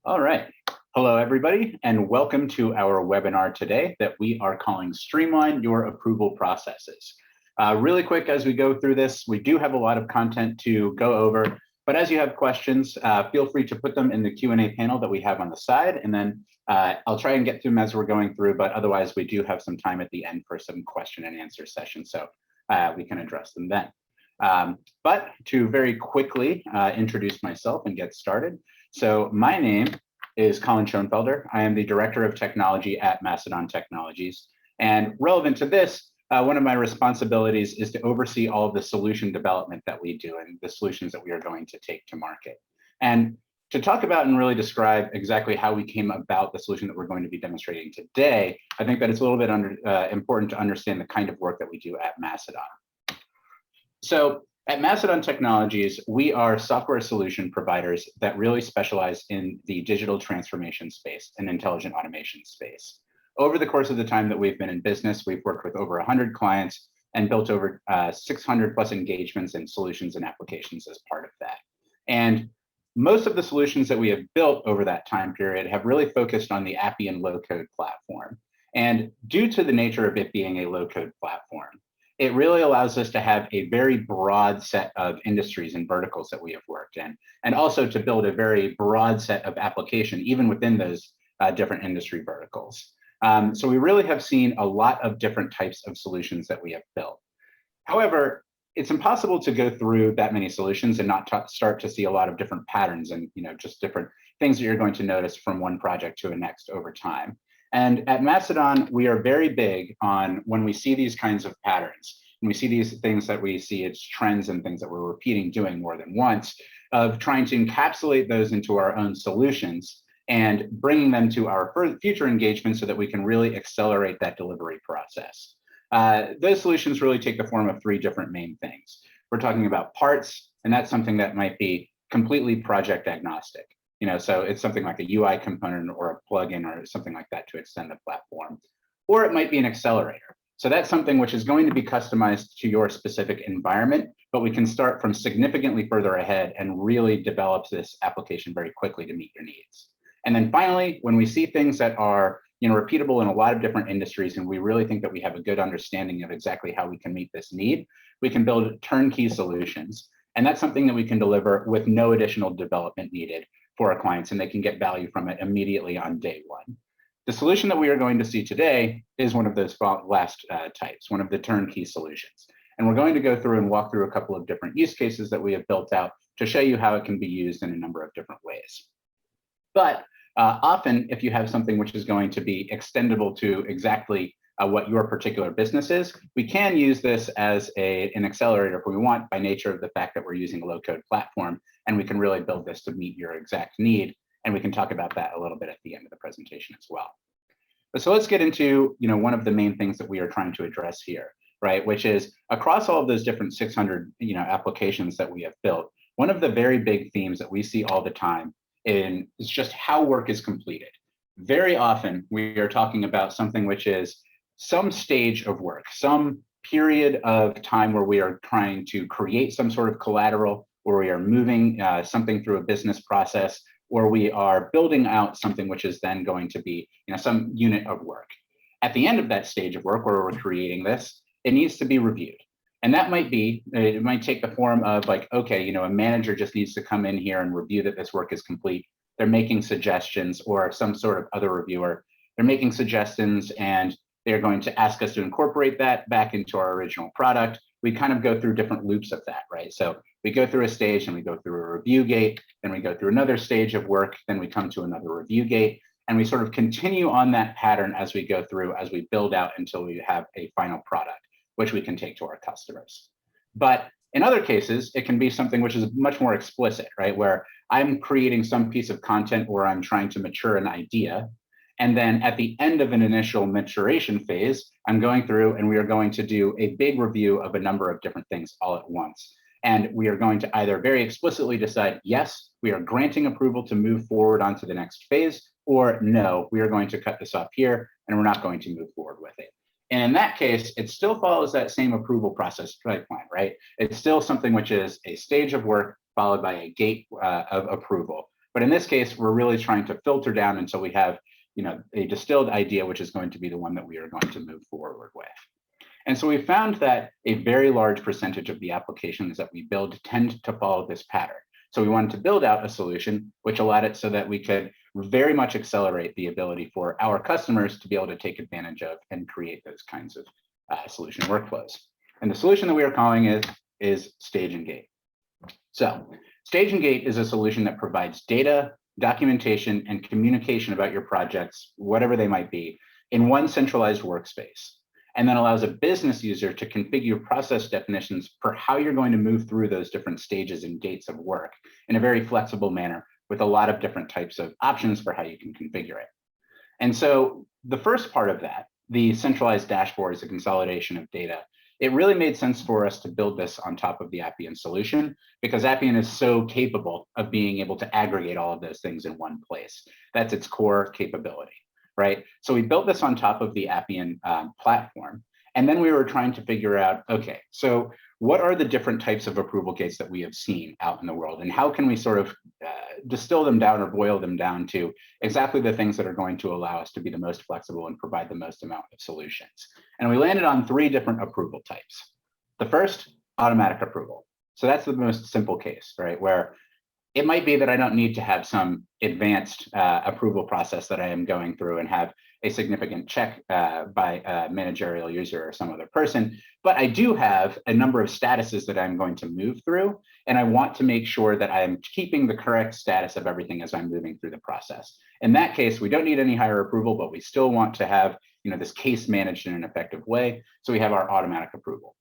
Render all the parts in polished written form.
All right. Hello, everybody, and welcome to our webinar today that we are calling Streamline Your Approval Processes. Really quick, as we go through this, we do have a lot of content to go over, but as you have questions, feel free to put them in the Q&A panel that we have on the side, and then I'll try and get through them as we're going through, but otherwise we do have some time at the end for some question and answer sessions, so we can address them then. But to very quickly introduce myself and get started. So my name is Colin Schoenfelder. I am the Director of Technology at Macedon Technologies. And relevant to this, one of my responsibilities is to oversee all of the solution development that we do and the solutions that we are going to take to market. And to talk about and really describe exactly how we came about the solution that we're going to be demonstrating today, I think that it's a little bit important to understand the kind of work that we do at Macedon. So at Macedon Technologies, we are software solution providers that really specialize in the digital transformation space and intelligent automation space. Over the course of the time that we've been in business, we've worked with over 100 clients and built over 600 plus engagements and solutions and applications as part of that. And most of the solutions that we have built over that time period have really focused on the Appian low-code platform. And due to the nature of it being a low-code platform, it really allows us to have a very broad set of industries and verticals that we have worked in, and also to build a very broad set of application, even within those different industry verticals. So we really have seen a lot of different types of solutions that we have built. However, it's impossible to go through that many solutions and not start to see a lot of different patterns and just different things that you're going to notice from one project to the next over time. And at Macedon, we are very big on when we see these kinds of patterns, and we see these things that we see it's trends and things that we're repeating doing more than once, of trying to encapsulate those into our own solutions and bringing them to our future engagements so that we can really accelerate that delivery process. Those solutions really take the form of three different main things. We're talking about parts, and that's something that might be completely project agnostic. So it's something like a UI component or a plugin or something like that to extend the platform. Or it might be an accelerator. So that's something which is going to be customized to your specific environment, but we can start from significantly further ahead and really develop this application very quickly to meet your needs. And then finally, when we see things that are repeatable in a lot of different industries, and we really think that we have a good understanding of exactly how we can meet this need, we can build turnkey solutions. And that's something that we can deliver with no additional development needed for our clients, and they can get value from it immediately on day one. The solution that we are going to see today is one of those last types, one of the turnkey solutions. And we're going to go through and walk through a couple of different use cases that we have built out to show you how it can be used in a number of different ways. But often, if you have something which is going to be extendable to exactly what your particular business is, we can use this as an accelerator if we want, by nature of the fact that we're using a low-code platform, and we can really build this to meet your exact need. And we can talk about that a little bit at the end of the presentation as well. But so let's get into one of the main things that we are trying to address here, right? Which is across all of those different 600 applications that we have built, one of the very big themes that we see all the time is just how work is completed. Very often we are talking about something which is some stage of work, some period of time where we are trying to create some sort of collateral, where we are moving something through a business process, or we are building out something which is then going to be some unit of work. At the end of that stage of work where we're creating this, it needs to be reviewed. And that might take the form of like, okay, a manager just needs to come in here and review that this work is complete. They're making suggestions, or some sort of other reviewer, they're making suggestions and they're going to ask us to incorporate that back into our original product. We kind of go through different loops of that, right? So we go through a stage and we go through a review gate, then we go through another stage of work, then we come to another review gate, and we sort of continue on that pattern as we go through, as we build out until we have a final product, which we can take to our customers. But in other cases, it can be something which is much more explicit, right? Where I'm creating some piece of content or I'm trying to mature an idea. And then at the end of an initial maturation phase, I'm going through and we are going to do a big review of a number of different things all at once. And we are going to either very explicitly decide, yes, we are granting approval to move forward onto the next phase, or no, we are going to cut this off here and we're not going to move forward with it. And in that case, it still follows that same approval process pipeline, right? It's still something which is a stage of work followed by a gate of approval. But in this case, we're really trying to filter down until we have a distilled idea, which is going to be the one that we are going to move forward with. And so we found that a very large percentage of the applications that we build tend to follow this pattern. So we wanted to build out a solution which allowed it so that we could very much accelerate the ability for our customers to be able to take advantage of and create those kinds of solution workflows. And the solution that we are calling is Stage and Gate. So Stage and Gate is a solution that provides data, documentation, and communication about your projects, whatever they might be, in one centralized workspace, and then allows a business user to configure process definitions for how you're going to move through those different stages and gates of work in a very flexible manner with a lot of different types of options for how you can configure it. And so the first part of that, the centralized dashboards, the consolidation of data, it really made sense for us to build this on top of the Appian solution because Appian is so capable of being able to aggregate all of those things in one place. That's its core capability, right? So we built this on top of the Appian platform. And then we were trying to figure out, okay, so what are the different types of approval gates that we have seen out in the world? And how can we sort of distill them down or boil them down to exactly the things that are going to allow us to be the most flexible and provide the most amount of solutions? And we landed on 3 different approval types. The first, automatic approval. So that's the most simple case, right? Where it might be that I don't need to have some advanced approval process that I am going through and have a significant check by a managerial user or some other person, but I do have a number of statuses that I'm going to move through, and I want to make sure that I am keeping the correct status of everything as I'm moving through the process. In that case, we don't need any higher approval, but we still want to have this case managed in an effective way, so we have our automatic approval.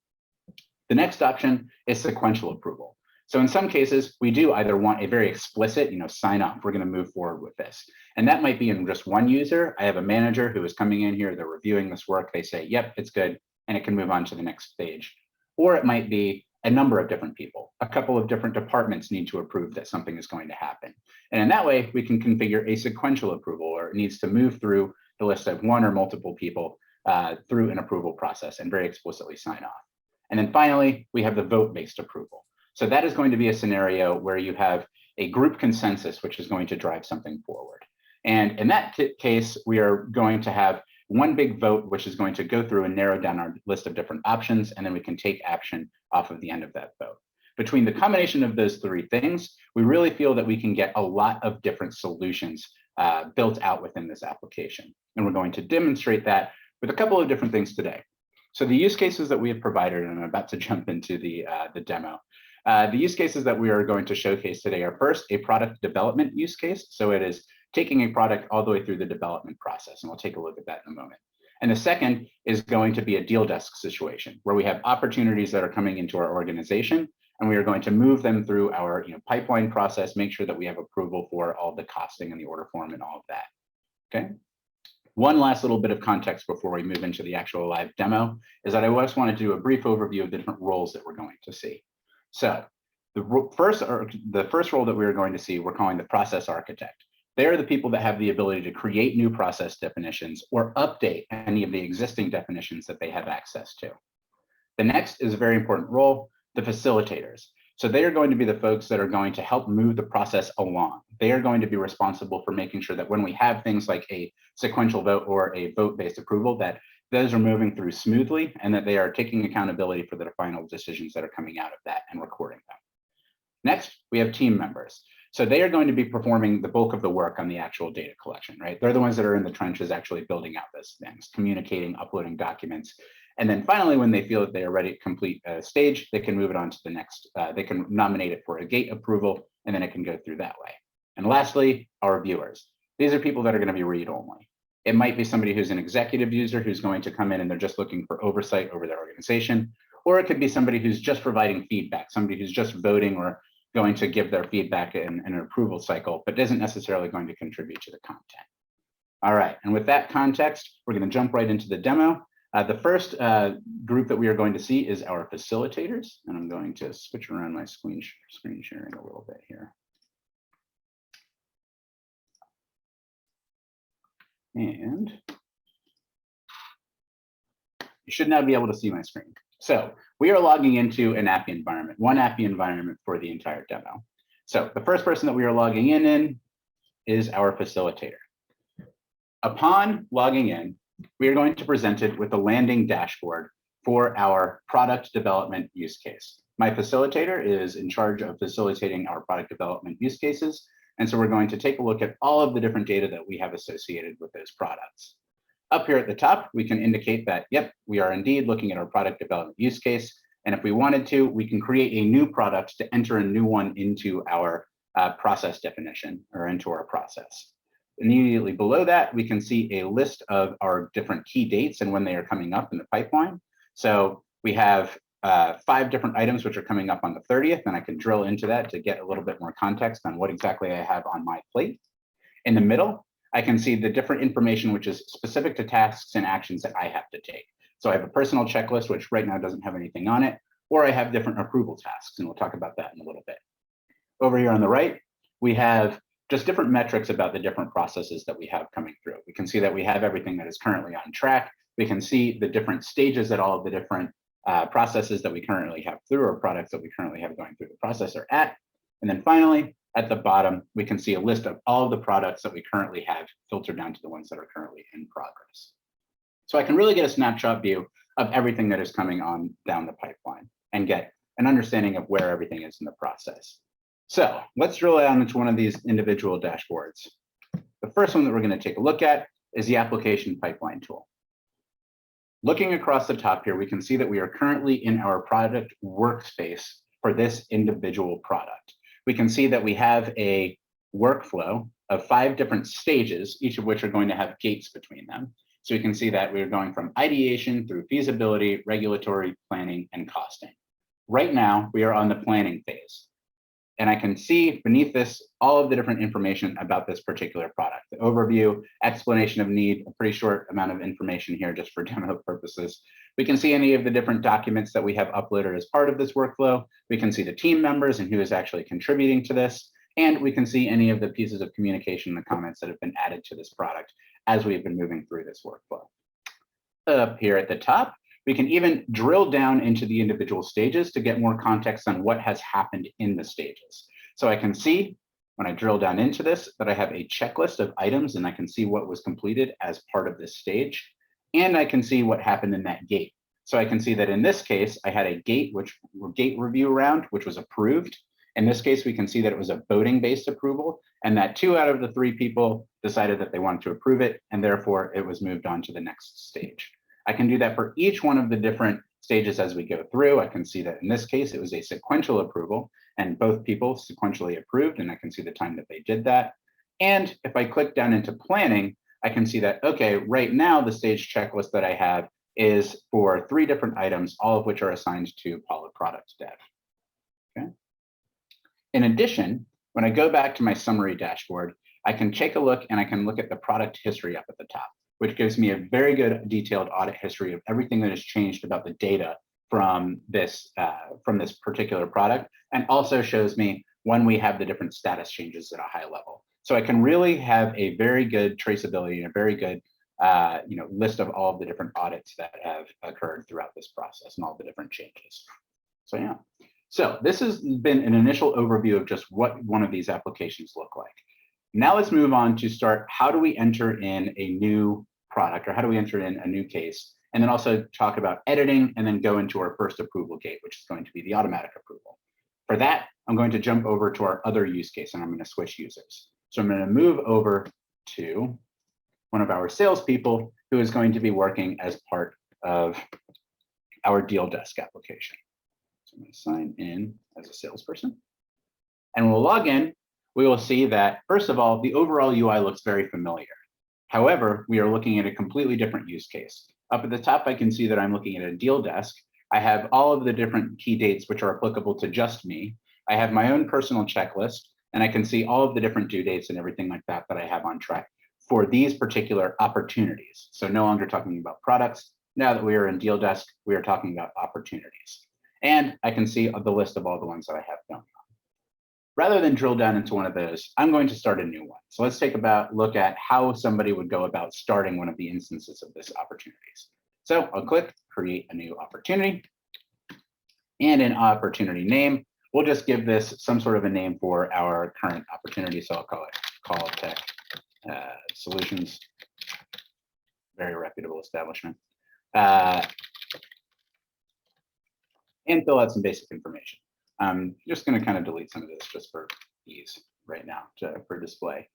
The next option is sequential approval. So in some cases, we do either want a very explicit, sign off, we're going to move forward with this. And that might be in just one user. I have a manager who is coming in here, they're reviewing this work, they say, yep, it's good, and it can move on to the next stage. Or it might be a number of different people. A couple of different departments need to approve that something is going to happen. And in that way, we can configure a sequential approval, or it needs to move through the list of one or multiple people through an approval process and very explicitly sign off. And then finally, we have the vote-based approval. So that is going to be a scenario where you have a group consensus, which is going to drive something forward. And in that case, we are going to have one big vote, which is going to go through and narrow down our list of different options, and then we can take action off of the end of that vote. Between the combination of those 3 things, we really feel that we can get a lot of different solutions built out within this application. And we're going to demonstrate that with a couple of different things today. So the use cases that we have provided, and I'm about to jump into the demo. The use cases that we are going to showcase today are first a product development use case. So it is taking a product all the way through the development process, and we'll take a look at that in a moment. And the second is going to be a deal desk situation where we have opportunities that are coming into our organization, and we are going to move them through our pipeline process, make sure that we have approval for all the costing and the order form and all of that. Okay. One last little bit of context before we move into the actual live demo is that I just want to do a brief overview of the different roles that we're going to see. So the first role that we are going to see, we're calling the process architect. They are the people that have the ability to create new process definitions or update any of the existing definitions that they have access to. The next is a very important role, the facilitators. So they are going to be the folks that are going to help move the process along. They are going to be responsible for making sure that when we have things like a sequential vote or a vote-based approval, that those are moving through smoothly and that they are taking accountability for the final decisions that are coming out of that and recording them. Next, we have team members. So they are going to be performing the bulk of the work on the actual data collection, right? They're the ones that are in the trenches actually building out those things, communicating, uploading documents. And then finally, when they feel that they are ready to complete a stage, they can move it on to the next, they can nominate it for a gate approval, and then it can go through that way. And lastly, our viewers. These are people that are going to be read-only. It might be somebody who's an executive user who's going to come in and they're just looking for oversight over their organization, or it could be somebody who's just providing feedback, somebody who's just voting or going to give their feedback in an approval cycle, but isn't necessarily going to contribute to the content. All right, and with that context, we're going to jump right into the demo. The first group that we are going to see is our facilitators, and I'm going to switch around my screen sharing a little bit here. And you should now be able to see my screen. So we are logging into an Appian environment, one Appian environment for the entire demo. So the first person that we are logging in is our facilitator. Upon logging in, we are going to present it with a landing dashboard for our product development use case. My facilitator is in charge of facilitating our product development use cases. And so we're going to take a look at all of the different data that we have associated with those products. Up here at the top, we can indicate that, yep, we are indeed looking at our product development use case. And if we wanted to, we can create a new product to enter a new one into our process definition or into our process. Immediately below that, we can see a list of our different key dates and when they are coming up in the pipeline. So we have 5 different items which are coming up on the 30th, and I can drill into that to get a little bit more context on what exactly I have on my plate. In the middle, I can see the different information which is specific to tasks and actions that I have to take. So I have a personal checklist, which right now doesn't have anything on it, or I have different approval tasks, and we'll talk about that in a little bit. Over here on the right, we have just different metrics about the different processes that we have coming through. We can see that we have everything that is currently on track. We can see the different stages that all of the different processes that we currently have through, or products that we currently have going through the process are at. And then finally, at the bottom, we can see a list of all of the products that we currently have filtered down to the ones that are currently in progress. So I can really get a snapshot view of everything that is coming on down the pipeline and get an understanding of where everything is in the process. So let's drill down into one of these individual dashboards. The first one that we're going to take a look at is the application pipeline tool. Looking across the top here, we can see that we are currently in our product workspace for this individual product. We can see that we have a workflow of 5 different stages, each of which are going to have gates between them. So we can see that we're going from ideation through feasibility, regulatory, planning, and costing. Right now, we are on the planning phase. And I can see beneath this all of the different information about this particular product. The overview, explanation of need, a pretty short amount of information here just for demo purposes. We can see any of the different documents that we have uploaded as part of this workflow. We can see the team members and who is actually contributing to this. And we can see any of the pieces of communication and the comments that have been added to this product as we've been moving through this workflow. Up here at the top, we can even drill down into the individual stages to get more context on what has happened in the stages. So I can see when I drill down into this that I have a checklist of items, and I can see what was completed as part of this stage. And I can see what happened in that gate. So I can see that in this case, I had a gate review round, which was approved. In this case, we can see that it was a voting-based approval, and that 2 out of the 3 people decided that they wanted to approve it, and therefore it was moved on to the next stage. I can do that for each one of the different stages as we go through. I can see that in this case, it was a sequential approval, and both people sequentially approved, and I can see the time that they did that. And if I click down into planning, I can see that, okay, right now the stage checklist that I have is for 3 different items, all of which are assigned to Paula Product Dev. Okay. In addition, when I go back to my summary dashboard, I can take a look and I can look at the product history up at the top, which gives me a very good detailed audit history of everything that has changed about the data from this particular product, and also shows me when we have the different status changes at a high level. So I can really have a very good traceability and a very good list of all of the different audits that have occurred throughout this process and all the different changes. So yeah. So this has been an initial overview of just what one of these applications look like. Now let's move on to start, how do we enter in a new product, or how do we enter in a new case? And then also talk about editing, and then go into our first approval gate, which is going to be the automatic approval. For that, I'm going to jump over to our other use case, and I'm going to switch users. So I'm going to move over to one of our salespeople who is going to be working as part of our deal desk application. So I'm going to sign in as a salesperson, and we'll log in. We will see that, first of all, the overall UI looks very familiar. However, we are looking at a completely different use case. Up at the top, I can see that I'm looking at a deal desk. I have all of the different key dates which are applicable to just me. I have my own personal checklist, and I can see all of the different due dates and everything like that that I have on track for these particular opportunities. So no longer talking about products. Now that we are in deal desk, we are talking about opportunities. And I can see the list of all the ones that I have going on. Rather than drill down into one of those, I'm going to start a new one. So let's take a look at how somebody would go about starting one of the instances of this opportunities. So I'll click create a new opportunity, and in opportunity name, we'll just give this some sort of a name for our current opportunity. So I'll call it Call Tech Solutions, very reputable establishment, and fill out some basic information. I'm just going to kind of delete some of this just for ease right now for display.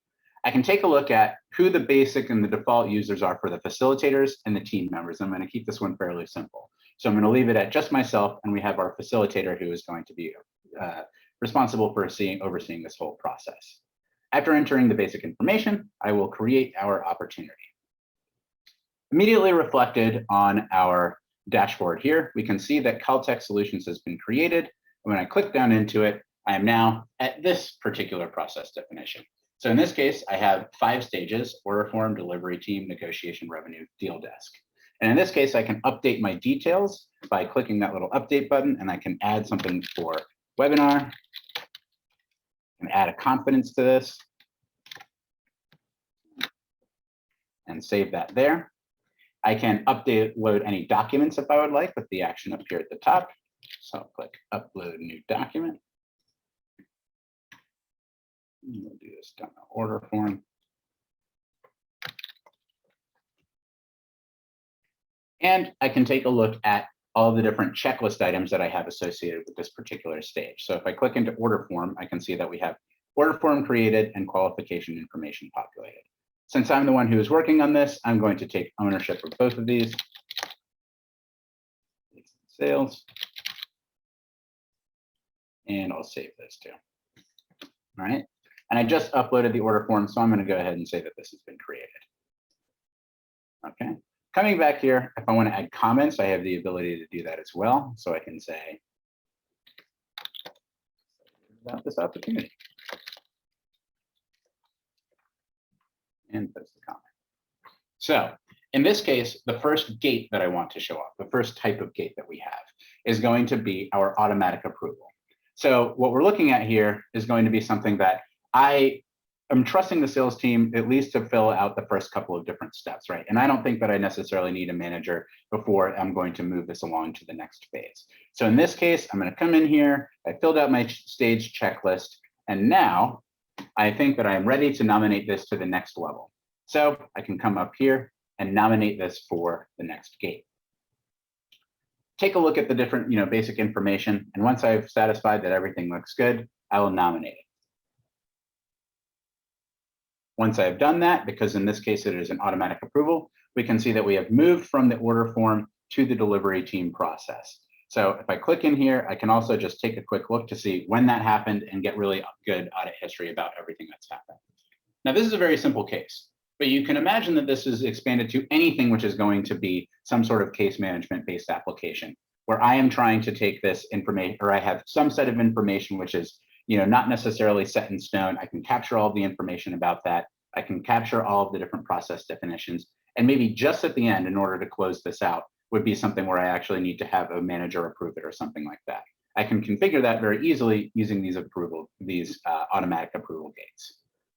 I can take a look at who the basic and the default users are for the facilitators and the team members. I'm going to keep this one fairly simple. So I'm going to leave it at just myself, and we have our facilitator who is going to be responsible for overseeing this whole process. After entering the basic information, I will create our opportunity. Immediately reflected on our dashboard here, we can see that Caltech Solutions has been created. And when I click down into it, I am now at this particular process definition. So in this case, I have 5 stages: order form, delivery team, negotiation, revenue, deal desk. And in this case, I can update my details by clicking that little update button, and I can add something for webinar and add a confidence to this and save that there. I can load any documents if I would like with the action up here at the top. So I'll click upload new document. We'll do this down the order form. And I can take a look at all the different checklist items that I have associated with this particular stage. So if I click into order form, I can see that we have order form created and qualification information populated. Since I'm the one who is working on this, I'm going to take ownership of both of these. Sales. And I'll save those too. All right. And I just uploaded the order form, so I'm going to go ahead and say that this has been created. Okay. Coming back here, if I want to add comments, I have the ability to do that as well. So I can say about this opportunity and post the comment. So in this case, the first gate that I want to show up, the first type of gate that we have, is going to be our automatic approval. So what we're looking at here is going to be something that I am trusting the sales team at least to fill out the first couple of different steps, right? And I don't think that I necessarily need a manager before I'm going to move this along to the next phase. So in this case, I'm going to come in here. I filled out my stage checklist, and now I think that I'm ready to nominate this to the next level. So I can come up here and nominate this for the next gate. Take a look at the different, basic information, and once I've satisfied that everything looks good, I will nominate it. Once I've done that, because in this case it is an automatic approval, we can see that we have moved from the order form to the delivery team process. So if I click in here, I can also just take a quick look to see when that happened and get really good audit history about everything that's happened. Now, this is a very simple case, but you can imagine that this is expanded to anything which is going to be some sort of case management based application where I am trying to take this information, or I have some set of information which is not necessarily set in stone. I can capture all the information about that. I can capture all of the different process definitions. And maybe just at the end, in order to close this out, would be something where I actually need to have a manager approve it or something like that. I can configure that very easily using these automatic approval gates.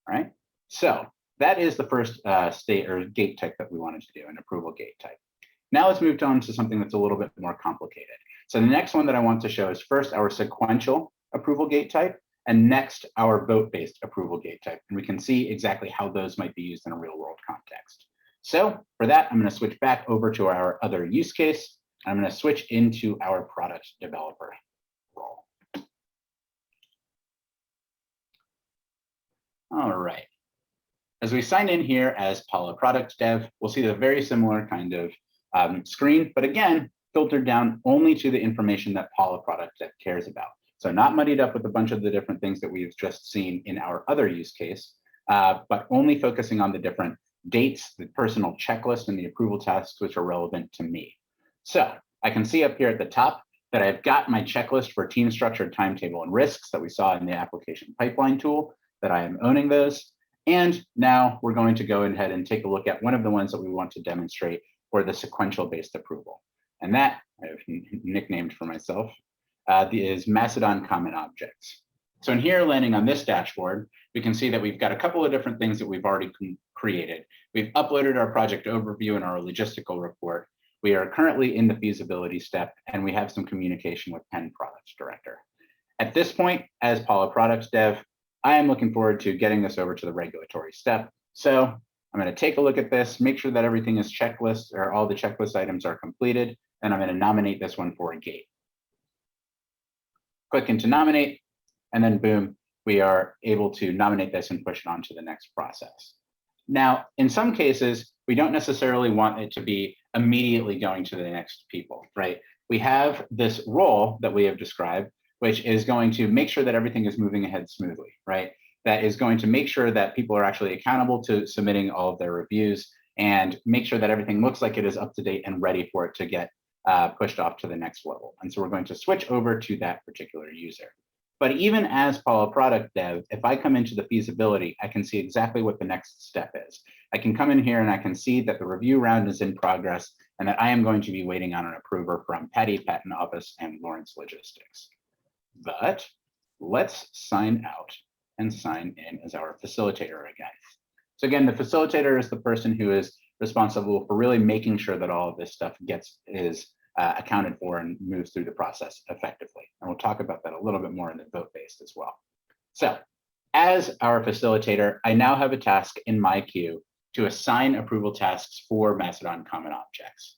All right. So that is the first state or gate type that we wanted to do, an approval gate type. Now let's move on to something that's a little bit more complicated. So the next one that I want to show is first our sequential approval gate type, and next our vote-based approval gate type. And we can see exactly how those might be used in a real world context. So for that, I'm going to switch back over to our other use case. I'm going to switch into our product developer role. All right. As we sign in here as Paula Product Dev, we'll see the very similar kind of screen, but again, filtered down only to the information that Paula Product Dev cares about. So not muddied up with a bunch of the different things that we've just seen in our other use case, but only focusing on the different dates, the personal checklist, and the approval tasks which are relevant to me. So I can see up here at the top that I've got my checklist for team structure, timetable, and risks that we saw in the application pipeline tool, that I am owning those. And now we're going to go ahead and take a look at one of the ones that we want to demonstrate for the sequential based approval. And that I have nicknamed for myself is Macedon Common Objects. So in here, landing on this dashboard, we can see that we've got a couple of different things that we've already created. We've uploaded our project overview and our logistical report. We are currently in the feasibility step, and we have some communication with Penn Product Director. At this point, as Paula Product Dev, I am looking forward to getting this over to the regulatory step. So I'm going to take a look at this, make sure that everything is checklist or all the checklist items are completed, and I'm going to nominate this one for a gate. Click into nominate, and then boom, we are able to nominate this and push it on to the next process. Now, in some cases, we don't necessarily want it to be immediately going to the next people, right? We have this role that we have described, which is going to make sure that everything is moving ahead smoothly, right? That is going to make sure that people are actually accountable to submitting all of their reviews and make sure that everything looks like it is up to date and ready for it to get pushed off to the next level. And so we're going to switch over to that particular user. But even as Paula product dev, if I come into the feasibility, I can see exactly what the next step is. I can come in here and I can see that the review round is in progress and that I am going to be waiting on an approver from Patty Patent Office and Lawrence Logistics. But let's sign out and sign in as our facilitator again. So again, the facilitator is the person who is responsible for really making sure that all of this stuff is accounted for and moves through the process effectively. And we'll talk about that a little bit more in the vote-based as well. So as our facilitator, I now have a task in my queue to assign approval tasks for Macedon common objects.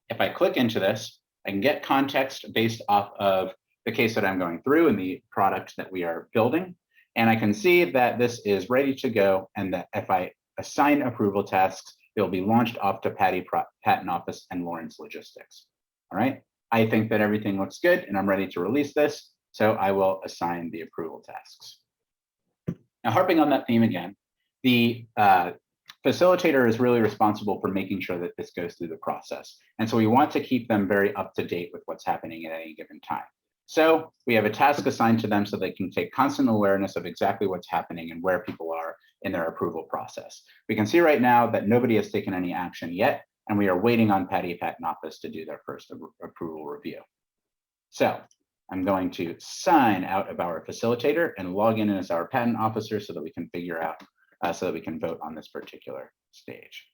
If I click into this, I can get context based off of the case that I'm going through and the product that we are building. And I can see that this is ready to go and that if I assign approval tasks, they'll be launched off to Patty Patent Office and Lawrence Logistics. All right, I think that everything looks good and I'm ready to release this. So I will assign the approval tasks. Now, harping on that theme again, the facilitator is really responsible for making sure that this goes through the process. And so we want to keep them very up to date with what's happening at any given time. So we have a task assigned to them so they can take constant awareness of exactly what's happening and where people are in their approval process. We can see right now that nobody has taken any action yet, and we are waiting on Patty Patent Office to do their first approval review. So I'm going to sign out of our facilitator and log in as our patent officer so that we can figure out, so that we can vote on this particular stage.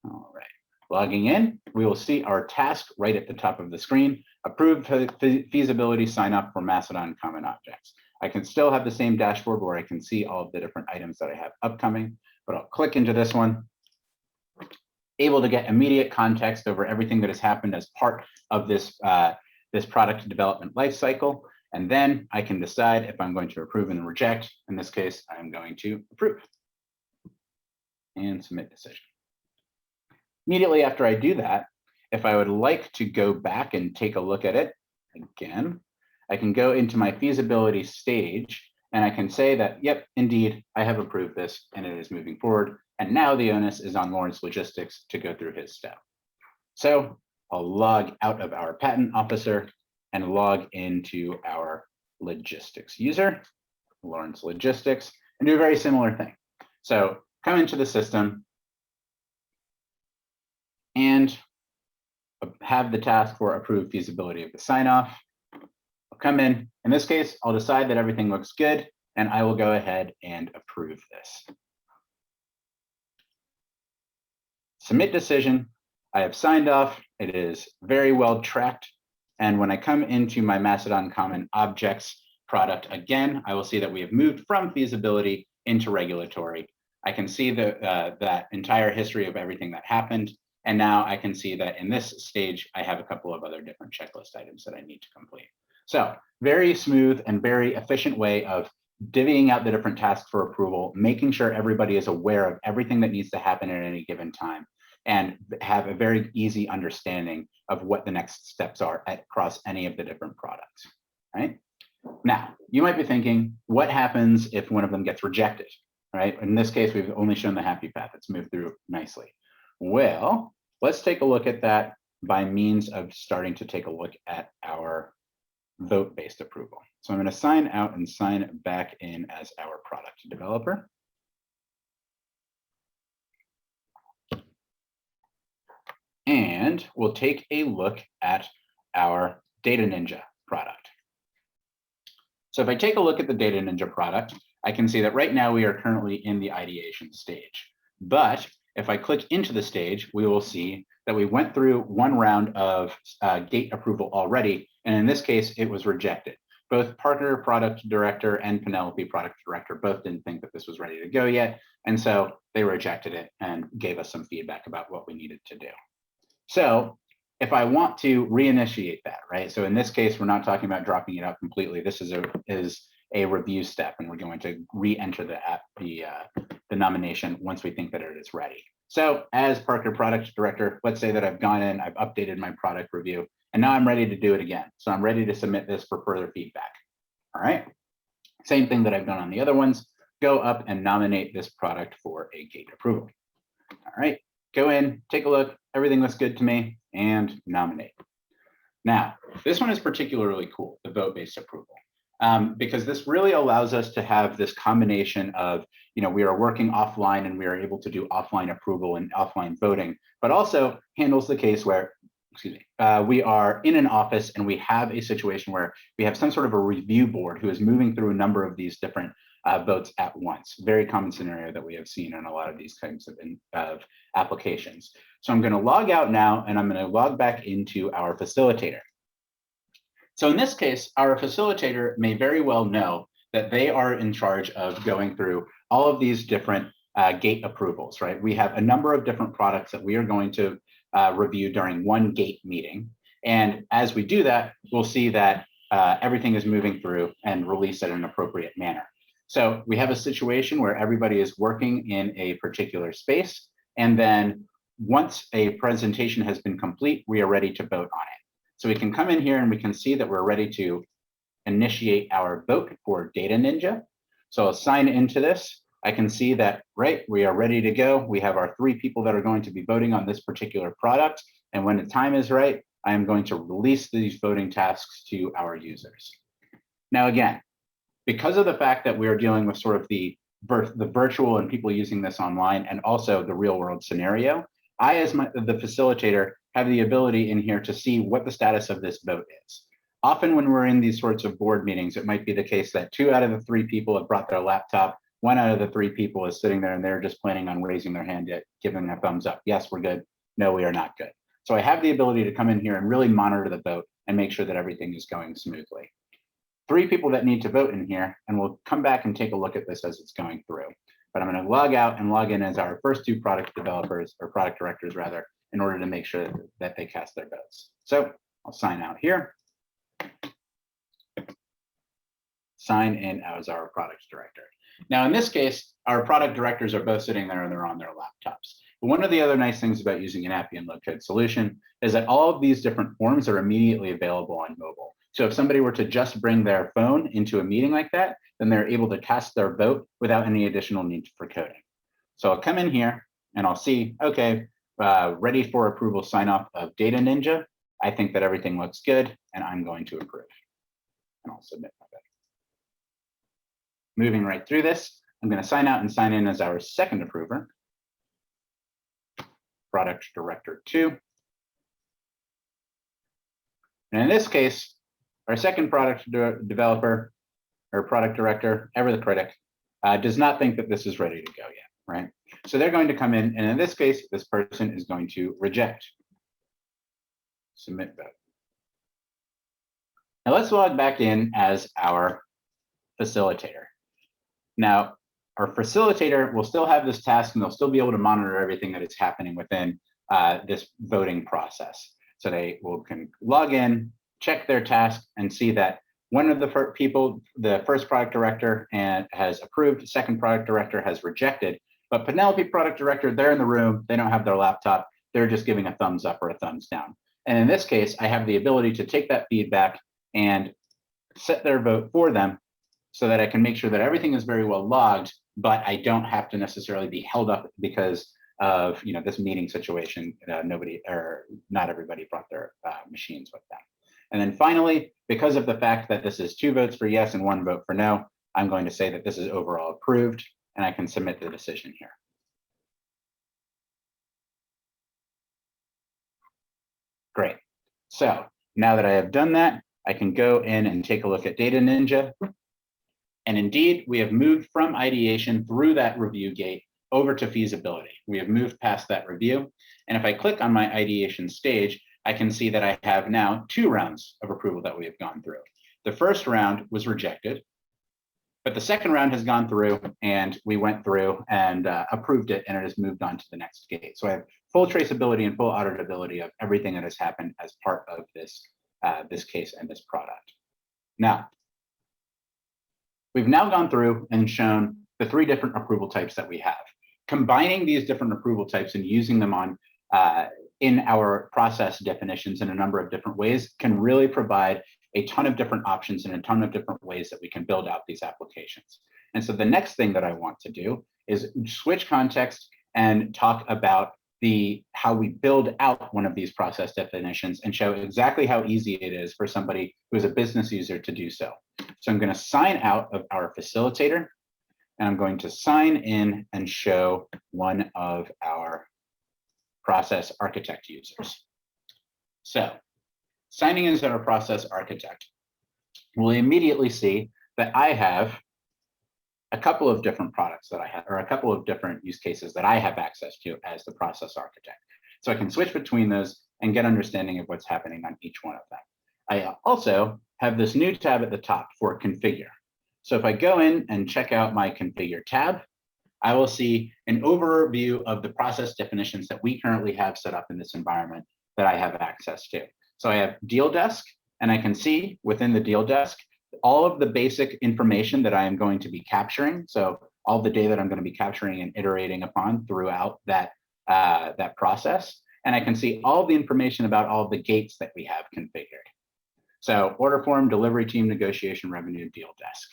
All right, logging in, we will see our task right at the top of the screen, approved feasibility sign up for Macedon common objects. I can still have the same dashboard where I can see all of the different items that I have upcoming, but I'll click into this one, able to get immediate context over everything that has happened as part of this, this product development lifecycle. And then I can decide if I'm going to approve and reject. In this case, I'm going to approve and submit decision. Immediately after I do that, if I would like to go back and take a look at it again, I can go into my feasibility stage and I can say that, yep, indeed, I have approved this and it is moving forward. And now the onus is on Lawrence Logistics to go through his step. So I'll log out of our patent officer and log into our logistics user, Lawrence Logistics, and do a very similar thing. So come into the system and have the task for approved feasibility of the sign off. I'll come in this case, I'll decide that everything looks good and I will go ahead and approve this. Submit decision, I have signed off, it is very well tracked. And when I come into my Macedon Common Objects product again, I will see that we have moved from feasibility into regulatory. I can see that entire history of everything that happened. And now I can see that in this stage, I have a couple of other different checklist items that I need to complete. So very smooth and very efficient way of divvying out the different tasks for approval, making sure everybody is aware of everything that needs to happen at any given time, and have a very easy understanding of what the next steps are across any of the different products, right? Now, you might be thinking, what happens if one of them gets rejected, right? In this case, we've only shown the happy path. It's moved through nicely. Well, let's take a look at that by means of starting to take a look at our vote-based approval. So I'm going to sign out and sign back in as our product developer. And we'll take a look at our Data Ninja product. So if I take a look at the Data Ninja product, I can see that right now we are currently in the ideation stage. But if I click into the stage, we will see that we went through one round of gate approval already, and in this case, it was rejected. Both Parker, product director, and Penelope, product director, both didn't think that this was ready to go yet, and so they rejected it and gave us some feedback about what we needed to do. So if I want to reinitiate that, right? So in this case, we're not talking about dropping it out completely. This is a review step, and we're going to re-enter the nomination once we think that it is ready. So as Parker product director, let's say that I've gone in, I've updated my product review, and now I'm ready to do it again. So I'm ready to submit this for further feedback. All right. Same thing that I've done on the other ones. Go up and nominate this product for a gate approval. All right. Go in, take a look. Everything looks good to me, and nominate. Now, this one is particularly cool, the vote-based approval, because this really allows us to have this combination of, we are working offline and we are able to do offline approval and offline voting, but also handles the case where, we are in an office and we have a situation where we have some sort of a review board who is moving through a number of these different votes at once. Very common scenario that we have seen in a lot of these kinds of applications. So I'm going to log out now, and I'm going to log back into our facilitator. So in this case, our facilitator may very well know that they are in charge of going through all of these different gate approvals, right? We have a number of different products that we are going to review during one gate meeting. And as we do that, we'll see that everything is moving through and released in an appropriate manner. So we have a situation where everybody is working in a particular space, and then once a presentation has been complete, we are ready to vote on it. So we can come in here and we can see that we're ready to initiate our vote for Data Ninja. So I'll sign into this. I can see that, right, we are ready to go. We have our 3 people that are going to be voting on this particular product. And when the time is right, I am going to release these voting tasks to our users. Now, again, because of the fact that we are dealing with sort of the virtual and people using this online, and also the real world scenario, I, as the facilitator, have the ability in here to see what the status of this vote is. Often when we're in these sorts of board meetings, it might be the case that 2 out of the 3 people have brought their laptop, 1 out of the 3 people is sitting there and they're just planning on raising their hand, giving a thumbs up. Yes, we're good. No, we are not good. So I have the ability to come in here and really monitor the vote and make sure that everything is going smoothly. 3 people that need to vote in here, and we'll come back and take a look at this as it's going through. But I'm going to log out and log in as our first 2 product developers, or product directors rather, in order to make sure that they cast their votes. So I'll sign out here. Sign in as our product director. Now, in this case, our product directors are both sitting there and they're on their laptops. But one of the other nice things about using an Appian low-code solution is that all of these different forms are immediately available on mobile. So if somebody were to just bring their phone into a meeting like that, then they're able to cast their vote without any additional need for coding. So I'll come in here and I'll see, okay, ready for approval sign off of Data Ninja. I think that everything looks good and I'm going to approve. And I'll submit my vote. Moving right through this, I'm going to sign out and sign in as our second approver, Product Director 2. And in this case, our second product developer or product director, ever the critic, does not think that this is ready to go yet, right? So they're going to come in, and in this case, this person is going to reject. Submit vote. Now let's log back in as our facilitator. Now, our facilitator will still have this task and they'll still be able to monitor everything that is happening within this voting process. So they can log in, check their task, and see that one of the people, the first product director has approved, second product director has rejected, but Penelope product director, they're in the room, they don't have their laptop, they're just giving a thumbs up or a thumbs down. And in this case, I have the ability to take that feedback and set their vote for them so that I can make sure that everything is very well logged, but I don't have to necessarily be held up because of this meeting situation. Not everybody brought their machines with them. And then finally, because of the fact that this is 2 votes for yes and 1 vote for no, I'm going to say that this is overall approved, and I can submit the decision here. Great. So now that I have done that, I can go in and take a look at Data Ninja. And indeed, we have moved from ideation through that review gate over to feasibility. We have moved past that review. And if I click on my ideation stage, I can see that I have now 2 rounds of approval that we have gone through. The first round was rejected, but the second round has gone through and we went through and approved it, and it has moved on to the next gate. So I have full traceability and full auditability of everything that has happened as part of this, this case and this product. Now, we've now gone through and shown the 3 different approval types that we have. Combining these different approval types and using them on in our process definitions in a number of different ways can really provide a ton of different options and a ton of different ways that we can build out these applications. And so the next thing that I want to do is switch context and talk about how we build out one of these process definitions and show exactly how easy it is for somebody who is a business user to do so. So I'm going to sign out of our facilitator, and I'm going to sign in and show one of our process architect users. So signing in as our process architect, we'll immediately see that I have a couple of different products that I have, or a couple of different use cases that I have access to as the process architect. So I can switch between those and get understanding of what's happening on each one of them. I also have this new tab at the top for configure. So if I go in and check out my configure tab, I will see an overview of the process definitions that we currently have set up in this environment that I have access to. So I have deal desk, and I can see within the deal desk all of the basic information that I am going to be capturing. So all the data that I'm going to be capturing and iterating upon throughout that, that process. And I can see all the information about all of the gates that we have configured. So order form, delivery team, negotiation, revenue, deal desk.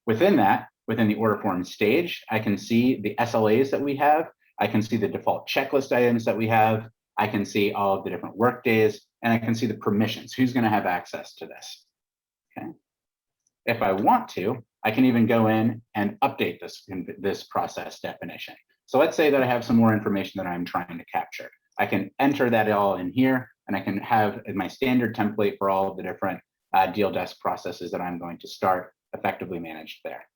Within that, within the order form stage, I can see the SLAs that we have. I can see the default checklist items that we have. I can see all of the different work days, and I can see the permissions. Who's going to have access to this? Okay. If I want to, I can even go in and update this process definition. So let's say that I have some more information that I'm trying to capture. I can enter that all in here, and I can have my standard template for all of the different deal desk processes that I'm going to start effectively managed there.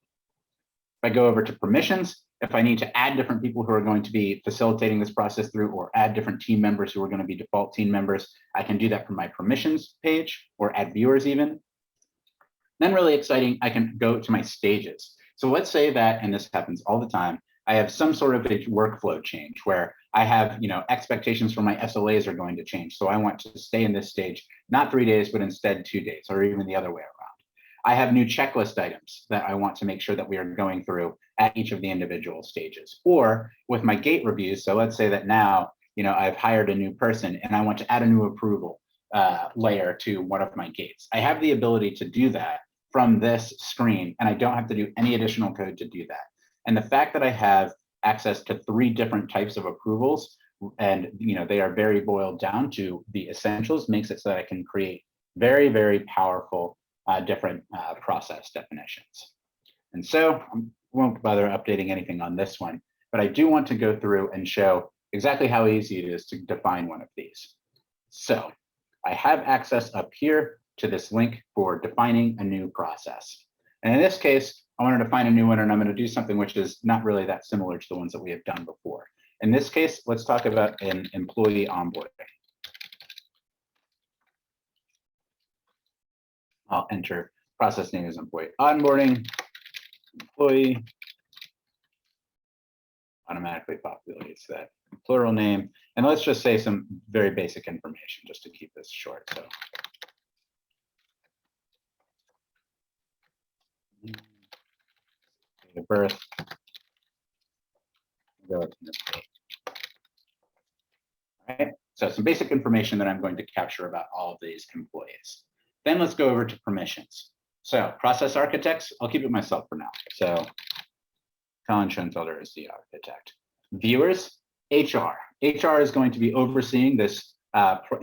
If I go over to permissions, if I need to add different people who are going to be facilitating this process through, or add different team members who are going to be default team members, I can do that from my permissions page, or add viewers even. Then really exciting, I can go to my stages. So let's say that, and this happens all the time, I have some sort of a workflow change where I have, expectations for my SLAs are going to change. So I want to stay in this stage, not 3 days, but instead 2 days, or even the other way around. I have new checklist items that I want to make sure that we are going through at each of the individual stages. Or with my gate reviews, so let's say that now, I've hired a new person and I want to add a new approval layer to one of my gates. I have the ability to do that from this screen, and I don't have to do any additional code to do that. And the fact that I have access to 3 different types of approvals, and they are very boiled down to the essentials, makes it so that I can create very, very powerful different process definitions. And so I won't bother updating anything on this one, but I do want to go through and show exactly how easy it is to define one of these. So I have access up here to this link for defining a new process. And in this case, I want to define a new one, and I'm going to do something which is not really that similar to the ones that we have done before. In this case, let's talk about an employee onboarding. I'll enter process name as employee onboarding, employee, automatically populates that plural name. And let's just say some very basic information just to keep this short. So date of birth, go to this date. All right, so some basic information that I'm going to capture about all of these employees. Then let's go over to permissions. So process architects, I'll keep it myself for now. So Colin Schoenfelder is the architect. Viewers, HR. HR is going to be overseeing this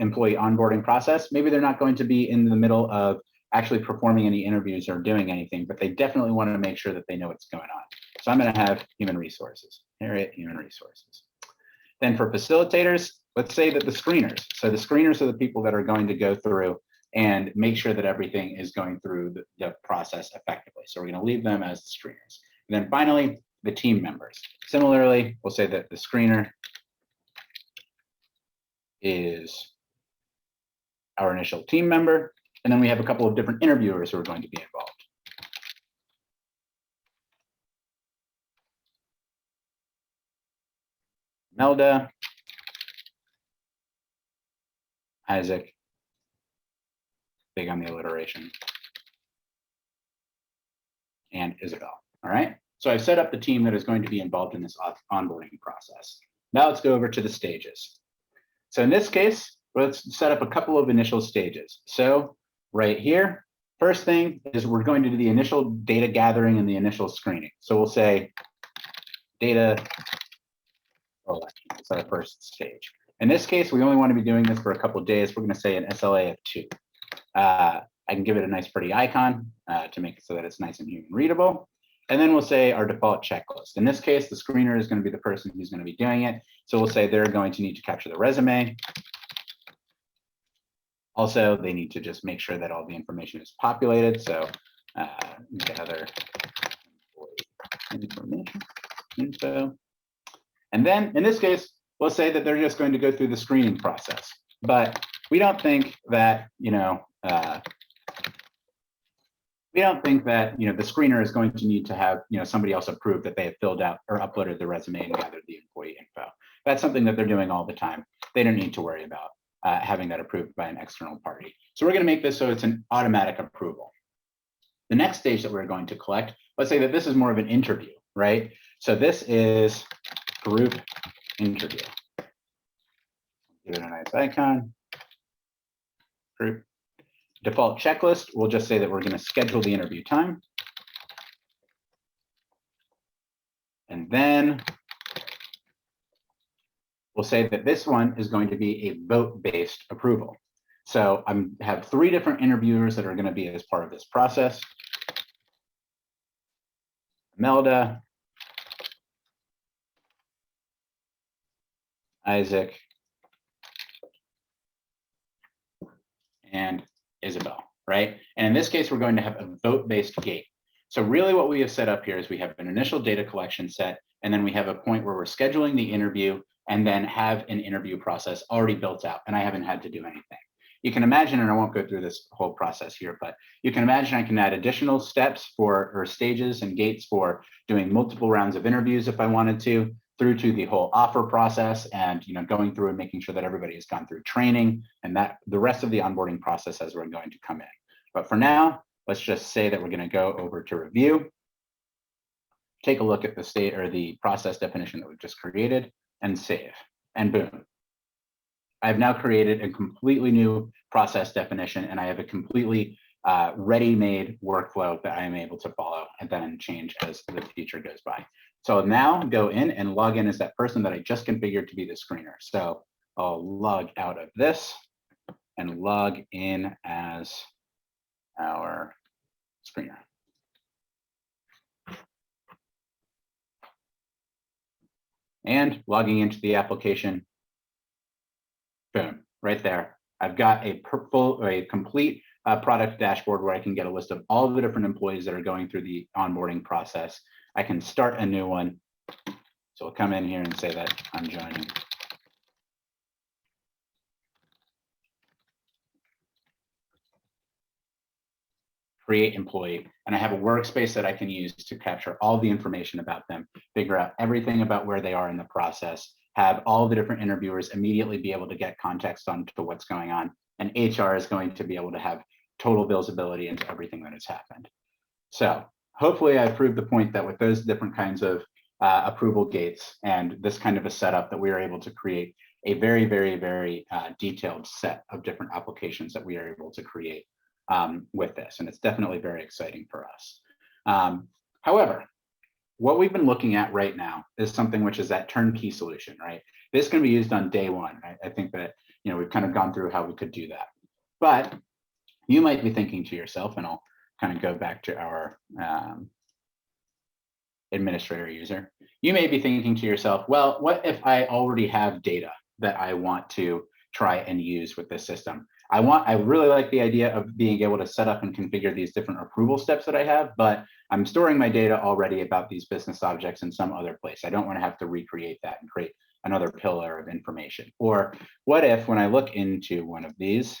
employee onboarding process. Maybe they're not going to be in the middle of actually performing any interviews or doing anything, but they definitely want to make sure that they know what's going on. So I'm going to have human resources, inherit human resources. Then for facilitators, let's say that the screeners. So the screeners are the people that are going to go through and make sure that everything is going through the process effectively. So we're going to leave them as the screeners. And then finally, the team members. Similarly, we'll say that the screener is our initial team member. And then we have a couple of different interviewers who are going to be involved. Melda, Isaac, big on the alliteration, and Isabel. All right. So I've set up the team that is going to be involved in this onboarding process. Now let's go over to the stages. So in this case, let's set up a couple of initial stages. So right here, first thing is we're going to do the initial data gathering and the initial screening. So we'll say data collection. That's our first stage. In this case, we only want to be doing this for a couple of days. We're going to say an SLA of 2. I can give it a nice pretty icon to make it so that it's nice and human readable. And then we'll say our default checklist. In this case, the screener is going to be the person who's going to be doing it. So we'll say they're going to need to capture the resume. Also, they need to just make sure that all the information is populated. So gather information, info. And then in this case, we'll say that they're just going to go through the screening process. But we don't think that, the screener is going to need to have, somebody else approve that they have filled out or uploaded the resume and gathered the employee info. That's something that they're doing all the time. They don't need to worry about having that approved by an external party. So we're going to make this so it's an automatic approval. The next stage that we're going to collect, let's say that this is more of an interview, right? So this is group interview. Give it a nice icon. Group. Default checklist, we'll just say that we're going to schedule the interview time. And then we'll say that this one is going to be a vote-based approval. So I have 3 different interviewers that are going to be as part of this process. Melda, Isaac, and Isabel, right? And in this case, we're going to have a vote-based gate. So really what we have set up here is we have an initial data collection set, and then we have a point where we're scheduling the interview and then have an interview process already built out, and I haven't had to do anything. You can imagine, and I won't go through this whole process here, but you can imagine I can add additional steps or stages and gates for doing multiple rounds of interviews if I wanted to, through to the whole offer process and going through and making sure that everybody has gone through training and that the rest of the onboarding process as we're going to come in. But for now, let's just say that we're going to go over to review, take a look at the state or the process definition that we've just created and save, and boom. I've now created a completely new process definition and I have a completely ready-made workflow that I am able to follow and then change as the future goes by. So now go in and log in as that person that I just configured to be the screener. So I'll log out of this and log in as our screener. And logging into the application, boom, right there. I've got a complete product dashboard where I can get a list of all of the different employees that are going through the onboarding process. I can start a new one. So I'll come in here and say that I'm joining. Create employee, and I have a workspace that I can use to capture all the information about them, figure out everything about where they are in the process, have all the different interviewers immediately be able to get context on to what's going on, and HR is going to be able to have total visibility into everything that has happened. So hopefully I proved the point that with those different kinds of approval gates and this kind of a setup that we are able to create a very, very, very detailed set of different applications that we are able to create with this. And it's definitely very exciting for us. However, what we've been looking at right now is something which is that turnkey solution, right? This can be used on day one. I think that, we've kind of gone through how we could do that. But you might be thinking to yourself, and I'll kind of go back to our administrator user. You may be thinking to yourself, well, what if I already have data that I want to try and use with this system? I really like the idea of being able to set up and configure these different approval steps that I have, but I'm storing my data already about these business objects in some other place. I don't want to have to recreate that and create another pillar of information? Or what if when I look into one of these,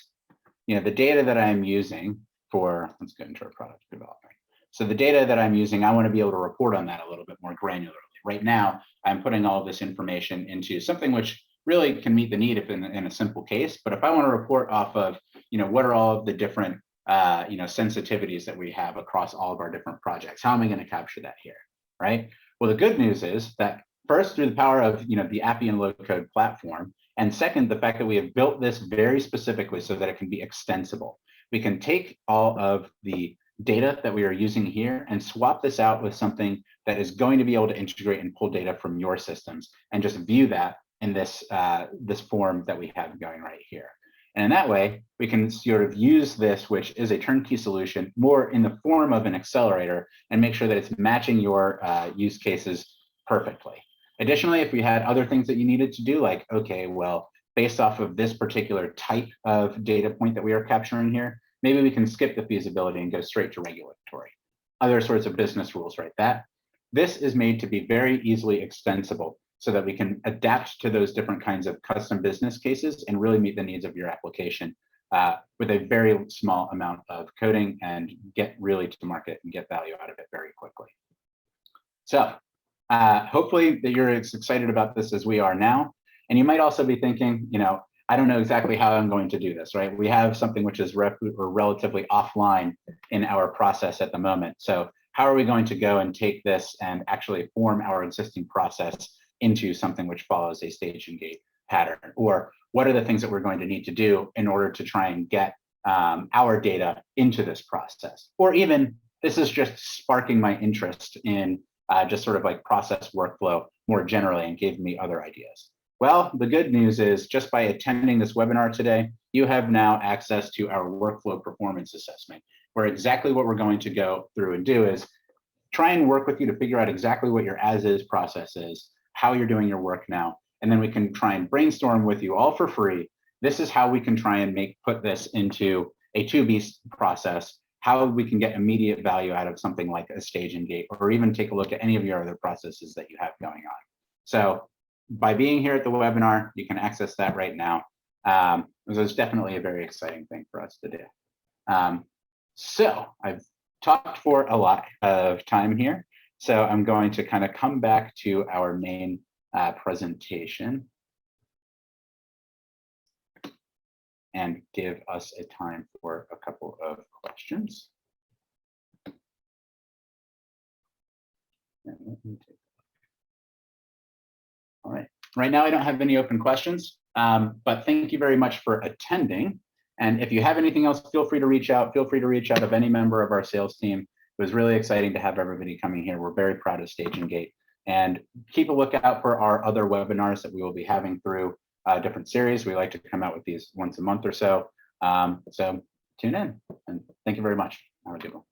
the data that I'm using for, let's go into our product development. So the data that I'm using, I want to be able to report on that a little bit more granularly. Right now, I'm putting all of this information into something which really can meet the need if in a simple case. But if I want to report off of, what are all of the different, sensitivities that we have across all of our different projects, how am I going to capture that here, right? Well, the good news is that first, through the power of, the Appian low-code platform, and second, the fact that we have built this very specifically so that it can be extensible. We can take all of the data that we are using here and swap this out with something that is going to be able to integrate and pull data from your systems and just view that in this, this form that we have going right here. And in that way, we can sort of use this, which is a turnkey solution, more in the form of an accelerator and make sure that it's matching your use cases perfectly. Additionally, if we had other things that you needed to do, like, okay, well, based off of this particular type of data point that we are capturing here, maybe we can skip the feasibility and go straight to regulatory. Other sorts of business rules, right? This is made to be very easily extensible so that we can adapt to those different kinds of custom business cases and really meet the needs of your application with a very small amount of coding and get really to market and get value out of it very quickly. So hopefully that you're as excited about this as we are now. And you might also be thinking, I don't know exactly how I'm going to do this, right? We have something which is relatively offline in our process at the moment. So how are we going to go and take this and actually form our existing process into something which follows a stage and gate pattern? Or what are the things that we're going to need to do in order to try and get our data into this process? Or even, this is just sparking my interest in just sort of like process workflow more generally and gave me other ideas. Well, the good news is just by attending this webinar today, you have now access to our workflow performance assessment, where exactly what we're going to go through and do is try and work with you to figure out exactly what your as-is process is, how you're doing your work now, and then we can try and brainstorm with you all for free. This is how we can try and put this into a to-be process, how we can get immediate value out of something like a stage and gate, or even take a look at any of your other processes that you have going on. So by being here at the webinar, you can access that right now. So it's definitely a very exciting thing for us to do. So I've talked for a lot of time here. So I'm going to kind of come back to our main presentation and give us a time for a couple of questions. All right, right now I don't have any open questions, but thank you very much for attending. And if you have anything else, feel free to reach out. Feel free to reach out of any member of our sales team. It was really exciting to have everybody coming here. We're very proud of Stage and Gate. And keep a lookout for our other webinars that we will be having through different series. We like to come out with these once a month or so. So tune in, and thank you very much. Have a good one.